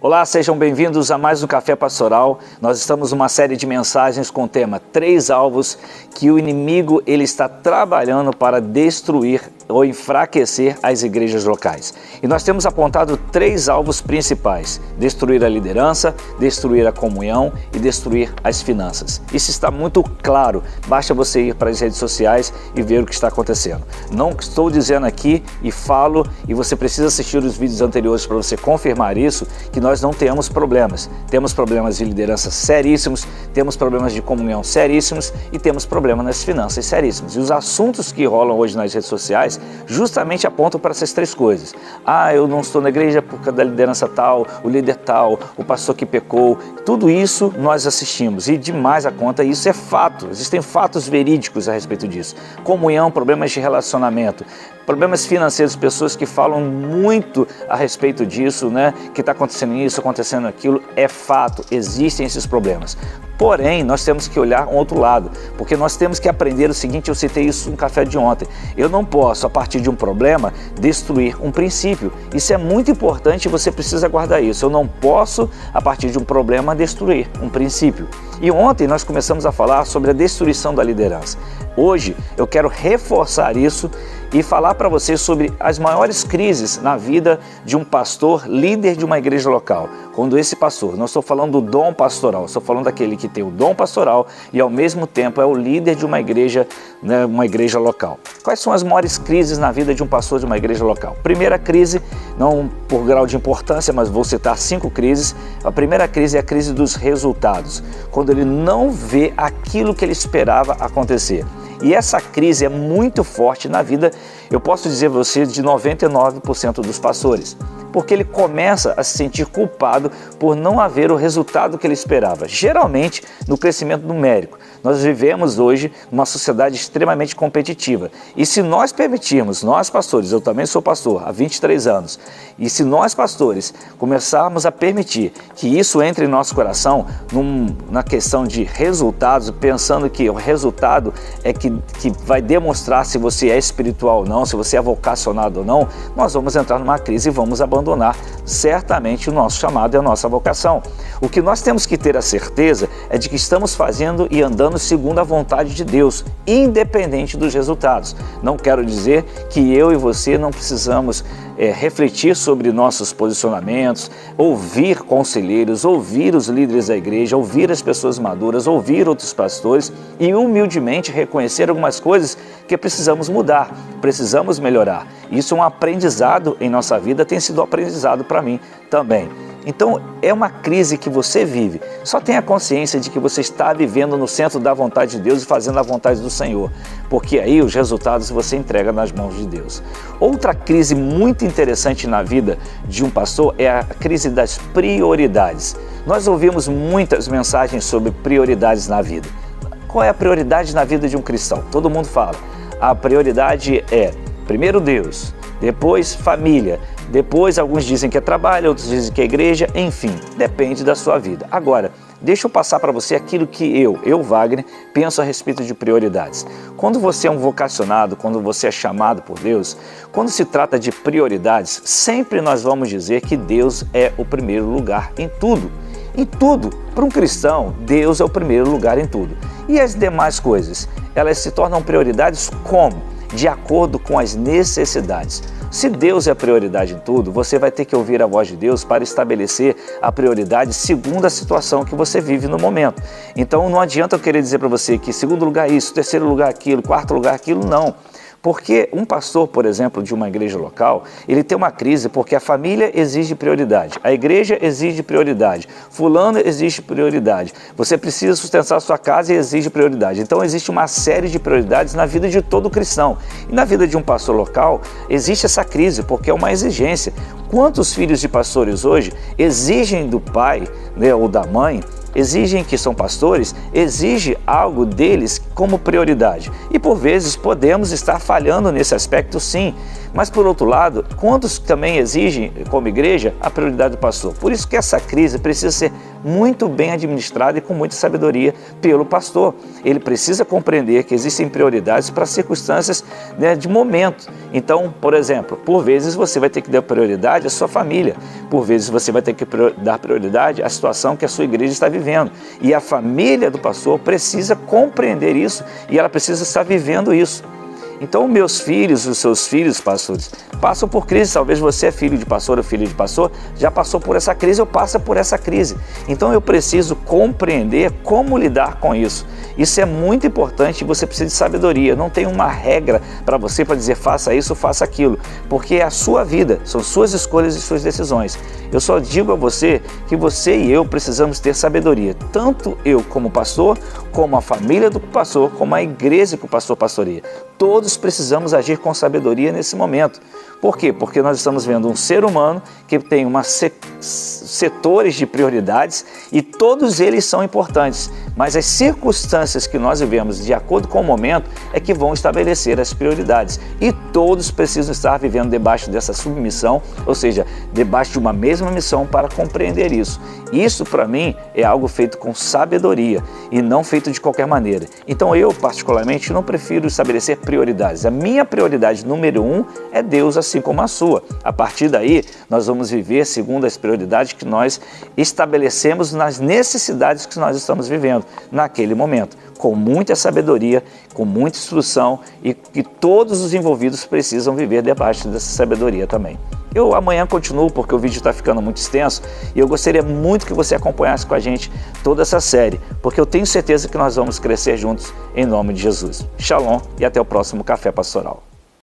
Olá, sejam bem-vindos a mais um Café Pastoral. Nós estamos numa série de mensagens com o tema 3 alvos que o inimigo ele está trabalhando para destruir ou enfraquecer as igrejas locais. E nós temos apontado 3 alvos principais: destruir a liderança, destruir a comunhão e destruir as finanças. Isso está muito claro, basta você ir para as redes sociais e ver o que está acontecendo. Não estou dizendo aqui e falo, e você precisa assistir os vídeos anteriores para você confirmar isso, que nós não temos problemas. Temos problemas de liderança seríssimos, temos problemas de comunhão seríssimos e temos problemas nas finanças seríssimos. E os assuntos que rolam hoje nas redes sociais justamente apontam para essas 3 coisas. Eu não estou na igreja por causa da liderança tal, o líder tal, o pastor que pecou. Tudo isso nós assistimos e demais a conta, isso é fato. Existem fatos verídicos a respeito disso. Comunhão, problemas de relacionamento, problemas financeiros, pessoas que falam muito a respeito disso, né? Que está acontecendo isso, acontecendo aquilo, é fato, existem esses problemas. Porém, nós temos que olhar um outro lado, porque nós temos que aprender o seguinte, eu citei isso no café de ontem, eu não posso, a partir de um problema, destruir um princípio. Isso é muito importante e você precisa guardar isso. Eu não posso, a partir de um problema, destruir um princípio. E ontem nós começamos a falar sobre a destruição da liderança. Hoje eu quero reforçar isso e falar para vocês sobre as maiores crises na vida de um pastor, líder de uma igreja local. Quando esse pastor, não estou falando do dom pastoral, estou falando daquele que tem o dom pastoral e ao mesmo tempo é o líder de uma igreja, né, uma igreja local. Quais são as maiores crises na vida de um pastor de uma igreja local? Primeira crise, não por grau de importância, mas vou citar 5 crises. A primeira crise é a crise dos resultados, quando ele não vê aquilo que ele esperava acontecer. E essa crise é muito forte na vida, eu posso dizer a você, de 99% dos pastores. Porque ele começa a se sentir culpado por não haver o resultado que ele esperava, geralmente no crescimento numérico. Nós vivemos hoje numa sociedade extremamente competitiva e se nós permitirmos, nós pastores, eu também sou pastor há 23 anos, e se nós pastores começarmos a permitir que isso entre em nosso coração na questão de resultados, pensando que o resultado é que vai demonstrar se você é espiritual ou não, se você é vocacionado ou não, nós vamos entrar numa crise e vamos abandonar certamente o nosso chamado e a nossa vocação. O que nós temos que ter a certeza é de que estamos fazendo e andando segundo a vontade de Deus, independente dos resultados. Não quero dizer que eu e você não precisamos refletir sobre nossos posicionamentos, ouvir conselheiros, ouvir os líderes da igreja, ouvir as pessoas maduras, ouvir outros pastores e humildemente reconhecer algumas coisas que precisamos mudar, precisamos melhorar. Isso é um aprendizado em nossa vida, tem sido aprendizado para mim também. Então é uma crise que você vive, só tenha consciência de que você está vivendo no centro da vontade de Deus e fazendo a vontade do Senhor, porque aí os resultados você entrega nas mãos de Deus. Outra crise muito interessante na vida de um pastor é a crise das prioridades. Nós ouvimos muitas mensagens sobre prioridades na vida. Qual é a prioridade na vida de um cristão? Todo mundo fala. A prioridade é primeiro Deus, depois família, depois alguns dizem que é trabalho, outros dizem que é igreja, enfim, depende da sua vida. Agora, deixa eu passar para você aquilo que eu, Wagner, penso a respeito de prioridades. Quando você é um vocacionado, quando você é chamado por Deus, quando se trata de prioridades, sempre nós vamos dizer que Deus é o primeiro lugar em tudo. Em tudo. Para um cristão, Deus é o primeiro lugar em tudo. E as demais coisas, elas se tornam prioridades como? De acordo com as necessidades. Se Deus é a prioridade em tudo, você vai ter que ouvir a voz de Deus para estabelecer a prioridade segundo a situação que você vive no momento. Então não adianta eu querer dizer para você que segundo lugar isso, terceiro lugar aquilo, quarto lugar aquilo, não. Porque um pastor, por exemplo, de uma igreja local, ele tem uma crise porque a família exige prioridade, a igreja exige prioridade, fulano exige prioridade, você precisa sustentar a sua casa e exige prioridade. Então existe uma série de prioridades na vida de todo cristão. E na vida de um pastor local, existe essa crise porque é uma exigência. Quantos filhos de pastores hoje exigem do pai, né, ou da mãe, exigem que são pastores, exige algo deles como prioridade. E por vezes podemos estar falhando nesse aspecto sim, mas por outro lado, quantos também exigem como igreja a prioridade do pastor? Por isso que essa crise precisa ser muito bem administrada e com muita sabedoria pelo pastor. Ele precisa compreender que existem prioridades para circunstâncias, né, de momento. Então, por exemplo, por vezes você vai ter que dar prioridade à sua família, por vezes você vai ter que dar prioridade à situação que a sua igreja está vivendo. E a família do pastor precisa compreender isso e ela precisa estar vivendo isso. Então, meus filhos, os seus filhos, pastores, passam por crise. Talvez você é filho de pastor ou filho de pastor, já passou por essa crise ou passa por essa crise. Então, eu preciso compreender como lidar com isso. Isso é muito importante e você precisa de sabedoria. Não tem uma regra para você para dizer faça isso ou faça aquilo, porque é a sua vida, são suas escolhas e suas decisões. Eu só digo a você que você e eu precisamos ter sabedoria, tanto eu como pastor, como a família do pastor, como a igreja que o pastor pastoreia. Todos precisamos agir com sabedoria nesse momento. Por quê? Porque nós estamos vendo um ser humano que tem setores de prioridades e todos eles são importantes, mas as circunstâncias que nós vivemos de acordo com o momento é que vão estabelecer as prioridades e todos precisam estar vivendo debaixo dessa submissão, ou seja, debaixo de uma mesma missão para compreender isso. Isso para mim é algo feito com sabedoria e não feito de qualquer maneira. Então eu particularmente não prefiro estabelecer prioridades. A minha prioridade número 1 é Deus, assim como a sua. A partir daí, nós vamos viver segundo as prioridades que nós estabelecemos nas necessidades que nós estamos vivendo naquele momento, com muita sabedoria, com muita instrução e que todos os envolvidos precisam viver debaixo dessa sabedoria também. Eu amanhã continuo porque o vídeo está ficando muito extenso e eu gostaria muito que você acompanhasse com a gente toda essa série, porque eu tenho certeza que nós vamos crescer juntos em nome de Jesus. Shalom e até o próximo Café Pastoral.